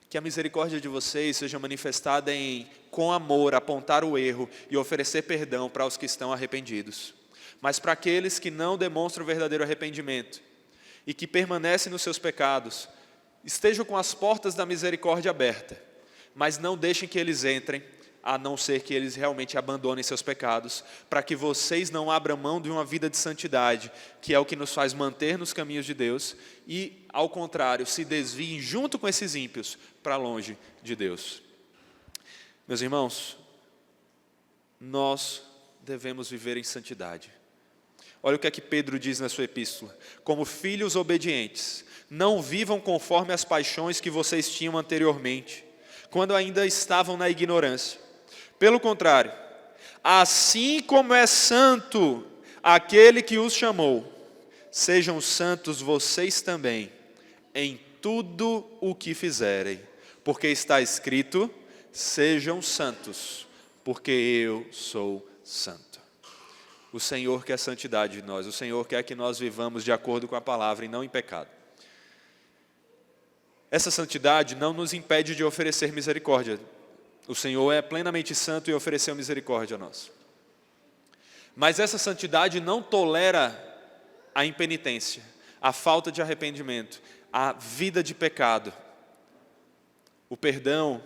[SPEAKER 1] Que a misericórdia de vocês seja manifestada em, com amor, apontar o erro e oferecer perdão para os que estão arrependidos. Mas para aqueles que não demonstram o verdadeiro arrependimento e que permanecem nos seus pecados, estejam com as portas da misericórdia abertas, mas não deixem que eles entrem, a não ser que eles realmente abandonem seus pecados, para que vocês não abram mão de uma vida de santidade, que é o que nos faz manter nos caminhos de Deus, e, ao contrário, se desviem junto com esses ímpios para longe de Deus. Meus irmãos, nós devemos viver em santidade. Olha o que é que Pedro diz na sua epístola: como filhos obedientes, não vivam conforme as paixões que vocês tinham anteriormente, quando ainda estavam na ignorância. Pelo contrário, assim como é santo aquele que os chamou, sejam santos vocês também, em tudo o que fizerem, porque está escrito: sejam santos, porque eu sou santo. O Senhor quer santidade de nós, o Senhor quer que nós vivamos de acordo com a palavra e não em pecado. Essa santidade não nos impede de oferecer misericórdia. O Senhor é plenamente santo e ofereceu misericórdia a nós. Mas essa santidade não tolera a impenitência, a falta de arrependimento, a vida de pecado. O perdão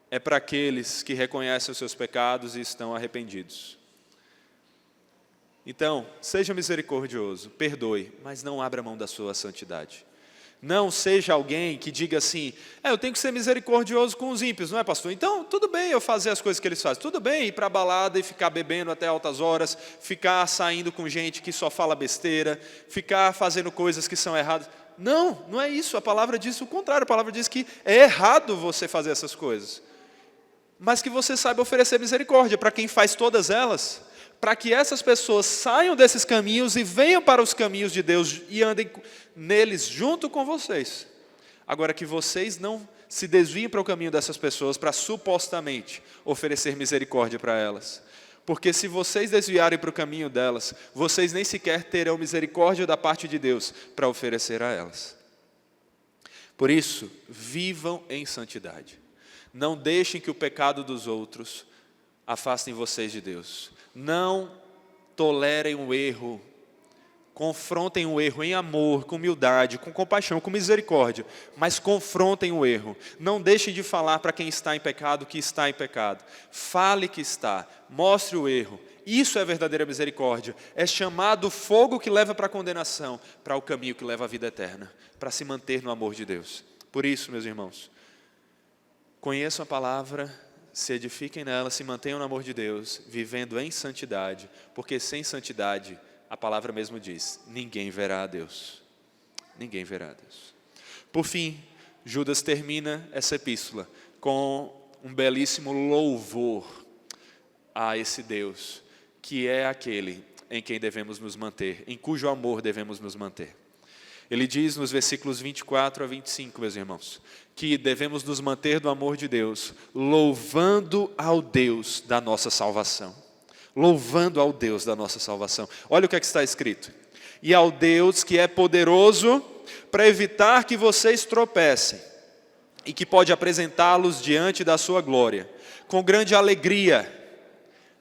[SPEAKER 1] é para aqueles que reconhecem os seus pecados e estão arrependidos. Então, seja misericordioso, perdoe, mas não abra mão da sua santidade. Não seja alguém que diga assim: eu tenho que ser misericordioso com os ímpios, não é, pastor? Então, tudo bem eu fazer as coisas que eles fazem, tudo bem ir para a balada e ficar bebendo até altas horas, ficar saindo com gente que só fala besteira, ficar fazendo coisas que são erradas. Não, não é isso, a palavra diz o contrário, a palavra diz que é errado você fazer essas coisas, mas que você saiba oferecer misericórdia para quem faz todas elas, para que essas pessoas saiam desses caminhos e venham para os caminhos de Deus e andem neles junto com vocês. Agora, que vocês não se desviem para o caminho dessas pessoas para supostamente oferecer misericórdia para elas. Porque se vocês desviarem para o caminho delas, vocês nem sequer terão misericórdia da parte de Deus para oferecer a elas. Por isso, vivam em santidade. Não deixem que o pecado dos outros afastem vocês de Deus. Não tolerem o erro, confrontem o erro em amor, com humildade, com compaixão, com misericórdia, mas confrontem o erro. Não deixem de falar para quem está em pecado que está em pecado. Fale que está, mostre o erro. Isso é verdadeira misericórdia. É chamado fogo que leva para a condenação, para o caminho que leva à vida eterna, para se manter no amor de Deus. Por isso, meus irmãos, conheçam a palavra, se edifiquem nela, se mantenham no amor de Deus, vivendo em santidade, porque sem santidade, a palavra mesmo diz, ninguém verá a Deus. Ninguém verá a Deus. Por fim, Judas termina essa epístola com um belíssimo louvor a esse Deus, que é aquele em quem devemos nos manter, em cujo amor devemos nos manter. Ele diz nos versículos 24 a 25, meus irmãos, que devemos nos manter no amor de Deus, louvando ao Deus da nossa salvação. Louvando ao Deus da nossa salvação. Olha o que está escrito. E ao Deus que é poderoso para evitar que vocês tropecem, e que pode apresentá-los diante da sua glória, com grande alegria,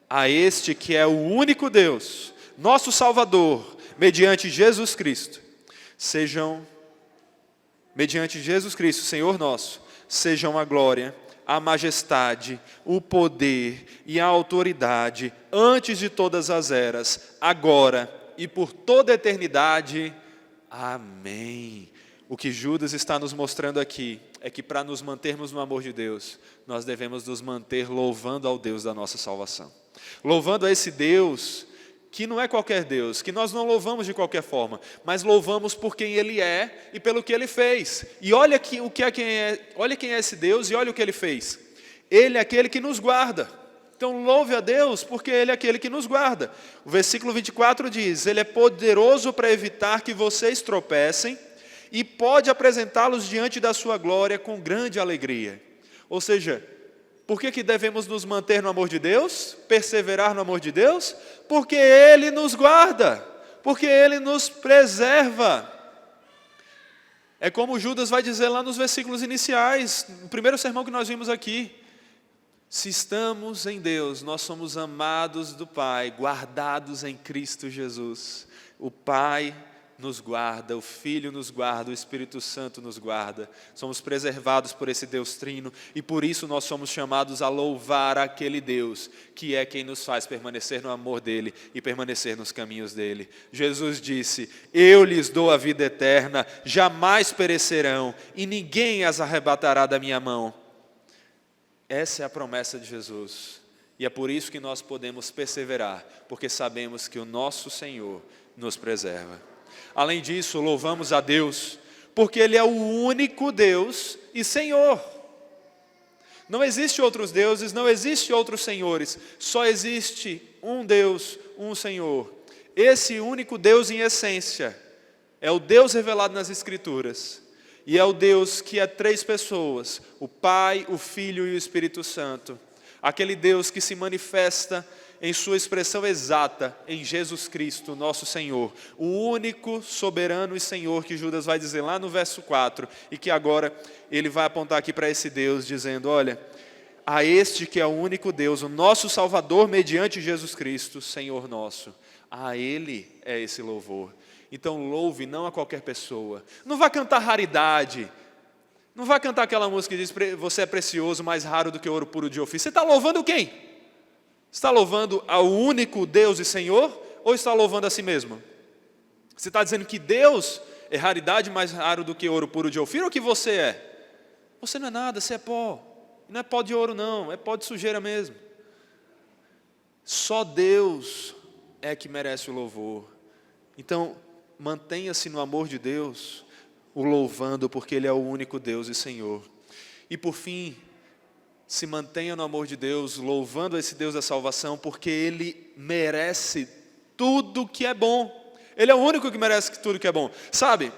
[SPEAKER 1] a este que é o único Deus, nosso Salvador, mediante Jesus Cristo. Mediante Jesus Cristo, Senhor nosso, sejam a glória, a majestade, o poder e a autoridade, antes de todas as eras, agora e por toda a eternidade. Amém. O que Judas está nos mostrando aqui é que para nos mantermos no amor de Deus, nós devemos nos manter louvando ao Deus da nossa salvação. Louvando a esse Deus que não é qualquer Deus, que nós não louvamos de qualquer forma, mas louvamos por quem Ele é e pelo que Ele fez. E olha quem é esse Deus e olha o que Ele fez. Ele é aquele que nos guarda. Então louve a Deus porque Ele é aquele que nos guarda. O versículo 24 diz, Ele é poderoso para evitar que vocês tropecem e pode apresentá-los diante da sua glória com grande alegria. Ou seja, por que devemos nos manter no amor de Deus? Perseverar no amor de Deus? Porque Ele nos guarda, porque Ele nos preserva. É como Judas vai dizer lá nos versículos iniciais, no primeiro sermão que nós vimos aqui. Se estamos em Deus, nós somos amados do Pai, guardados em Cristo Jesus. O Pai nos guarda, o Filho nos guarda, o Espírito Santo nos guarda. Somos preservados por esse Deus trino e por isso nós somos chamados a louvar aquele Deus que é quem nos faz permanecer no amor dele e permanecer nos caminhos dele. Jesus disse: eu lhes dou a vida eterna, jamais perecerão e ninguém as arrebatará da minha mão. Essa é a promessa de Jesus e é por isso que nós podemos perseverar, porque sabemos que o nosso Senhor nos preserva. Além disso, louvamos a Deus, porque Ele é o único Deus e Senhor. Não existe outros deuses, não existe outros senhores, só existe um Deus, um Senhor. Esse único Deus em essência é o Deus revelado nas Escrituras. E é o Deus que é três pessoas, o Pai, o Filho e o Espírito Santo. Aquele Deus que se manifesta em sua expressão exata em Jesus Cristo, nosso Senhor. O único soberano e Senhor que Judas vai dizer lá no verso 4. E que agora ele vai apontar aqui para esse Deus dizendo: olha, a este que é o único Deus, o nosso Salvador mediante Jesus Cristo, Senhor nosso. A Ele é esse louvor. Então louve não a qualquer pessoa. Não vá cantar raridade. Não vá cantar aquela música que diz: você é precioso, mais raro do que ouro puro de Ofir. Você está louvando quem? Está louvando ao único Deus e Senhor? Ou está louvando a si mesmo? Você está dizendo que Deus é raridade, mais raro do que ouro puro de Ofir? Ou que você é? Você não é nada, você é pó. Não é pó de ouro não, é pó de sujeira mesmo. Só Deus é que merece o louvor. Então, mantenha-se no amor de Deus, o louvando, porque Ele é o único Deus e Senhor. E por fim, se mantenha no amor de Deus, louvando esse Deus da salvação, porque Ele merece tudo que é bom. Ele é o único que merece tudo que é bom. Sabe,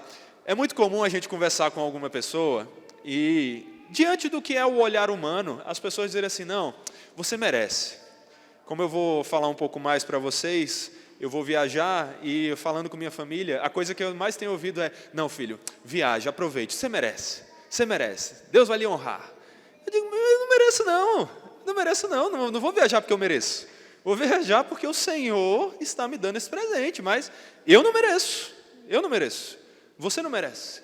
[SPEAKER 1] é muito comum a gente conversar com alguma pessoa e, diante do que é o olhar humano, as pessoas dizerem assim: não, você merece. Como eu vou falar um pouco mais para vocês, eu vou viajar e falando com minha família, a coisa que eu mais tenho ouvido é: não, filho, viaje, aproveite, você merece, Deus vai lhe honrar. Eu digo: eu não mereço não vou viajar porque eu mereço, vou viajar porque o Senhor está me dando esse presente, mas eu não mereço, você não merece.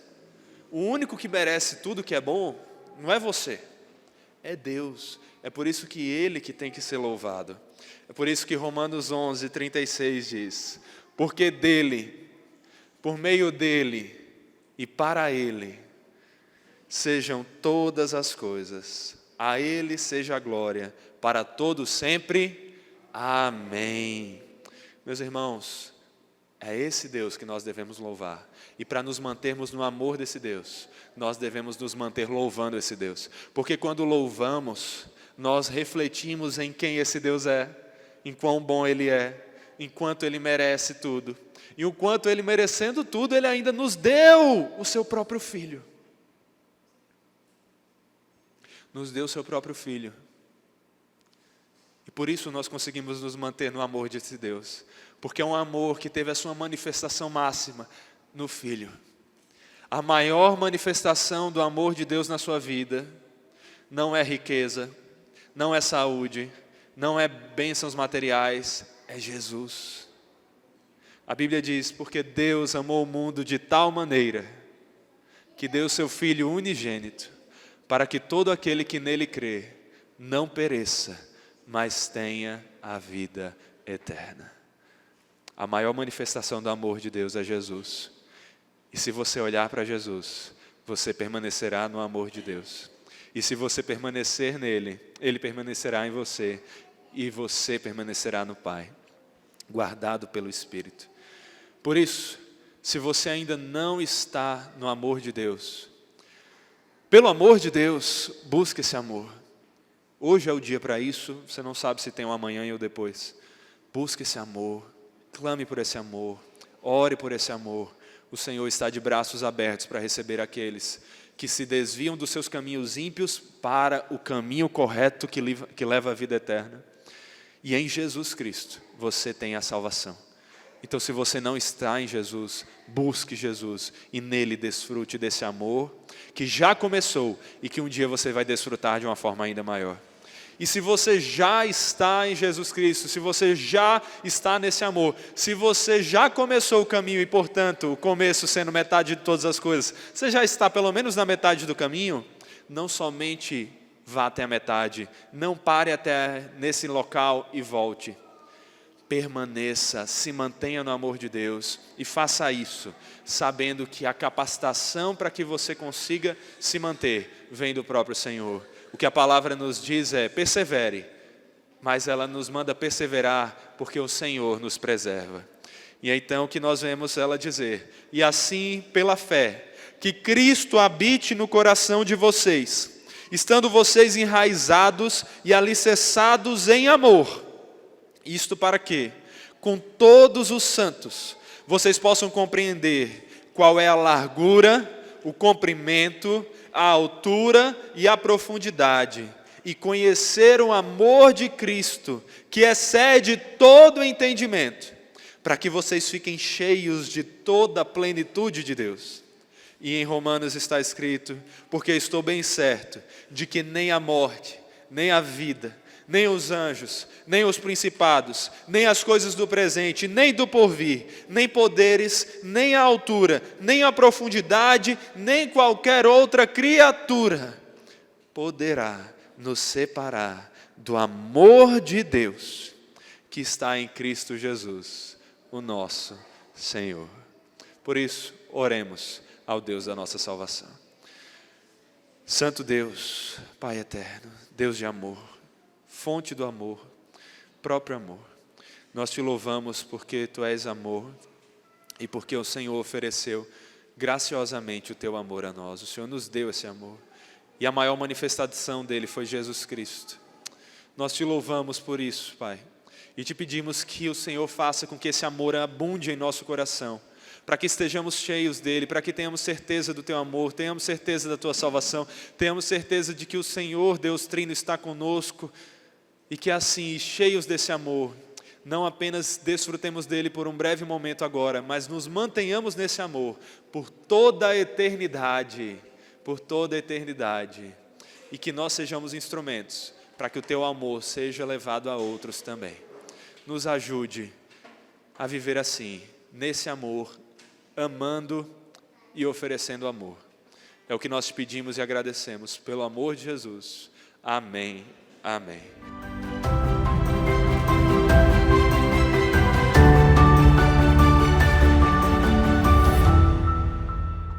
[SPEAKER 1] O único que merece tudo que é bom não é você, é Deus. É por isso que Ele que tem que ser louvado. É por isso que Romanos 11:36 diz: porque dele, por meio dele e para Ele, sejam todas as coisas, a Ele seja a glória, para todos sempre. Amém. Meus irmãos, é esse Deus que nós devemos louvar. E para nos mantermos no amor desse Deus, nós devemos nos manter louvando esse Deus. Porque quando louvamos, nós refletimos em quem esse Deus é, em quão bom Ele é, em quanto Ele merece tudo. E o quanto Ele, merecendo tudo, Ele ainda nos deu o seu próprio Filho. Nos deu o seu próprio Filho. E por isso nós conseguimos nos manter no amor desse Deus. Porque é um amor que teve a sua manifestação máxima no Filho. A maior manifestação do amor de Deus na sua vida não é riqueza, não é saúde, não é bênçãos materiais, é Jesus. A Bíblia diz: porque Deus amou o mundo de tal maneira que deu seu Filho unigênito, para que todo aquele que nele crê não pereça, mas tenha a vida eterna. A maior manifestação do amor de Deus é Jesus. E se você olhar para Jesus, você permanecerá no amor de Deus. E se você permanecer nele, Ele permanecerá em você, e você permanecerá no Pai, guardado pelo Espírito. Por isso, se você ainda não está no amor de Deus, pelo amor de Deus, busque esse amor. Hoje é o dia para isso, você não sabe se tem um amanhã ou depois. Busque esse amor, clame por esse amor, ore por esse amor. O Senhor está de braços abertos para receber aqueles que se desviam dos seus caminhos ímpios para o caminho correto que leva à vida eterna. E em Jesus Cristo você tem a salvação. Então, se você não está em Jesus, busque Jesus e nele desfrute desse amor que já começou e que um dia você vai desfrutar de uma forma ainda maior. E se você já está em Jesus Cristo, se você já está nesse amor, se você já começou o caminho e, portanto, o começo sendo metade de todas as coisas, você já está pelo menos na metade do caminho, não somente vá até a metade, não pare até nesse local e volte. Permaneça, se mantenha no amor de Deus e faça isso, sabendo que a capacitação para que você consiga se manter vem do próprio Senhor. O que a palavra nos diz é: persevere, mas ela nos manda perseverar porque o Senhor nos preserva. E é então que nós vemos ela dizer: e assim, pela fé, que Cristo habite no coração de vocês, estando vocês enraizados e alicerçados em amor. Isto para que, com todos os santos, vocês possam compreender qual é a largura, o comprimento, a altura e a profundidade, e conhecer o amor de Cristo, que excede todo entendimento, para que vocês fiquem cheios de toda a plenitude de Deus. E em Romanos está escrito: porque estou bem certo de que nem a morte, nem a vida, nem os anjos, nem os principados, nem as coisas do presente, nem do porvir, nem poderes, nem a altura, nem a profundidade, nem qualquer outra criatura poderá nos separar do amor de Deus que está em Cristo Jesus, o nosso Senhor. Por isso, oremos ao Deus da nossa salvação. Santo Deus, Pai eterno, Deus de amor, fonte do amor, próprio amor, nós te louvamos porque tu és amor e porque o Senhor ofereceu graciosamente o teu amor a nós. O Senhor nos deu esse amor e a maior manifestação dele foi Jesus Cristo. Nós te louvamos por isso, Pai, e te pedimos que o Senhor faça com que esse amor abunde em nosso coração, para que estejamos cheios dele, para que tenhamos certeza do teu amor, tenhamos certeza da tua salvação, tenhamos certeza de que o Senhor, Deus Trino, está conosco. E que assim, cheios desse amor, não apenas desfrutemos dele por um breve momento agora, mas nos mantenhamos nesse amor por toda a eternidade, por toda a eternidade. E que nós sejamos instrumentos para que o teu amor seja levado a outros também. Nos ajude a viver assim, nesse amor, amando e oferecendo amor. É o que nós te pedimos e agradecemos, pelo amor de Jesus. Amém. Amém.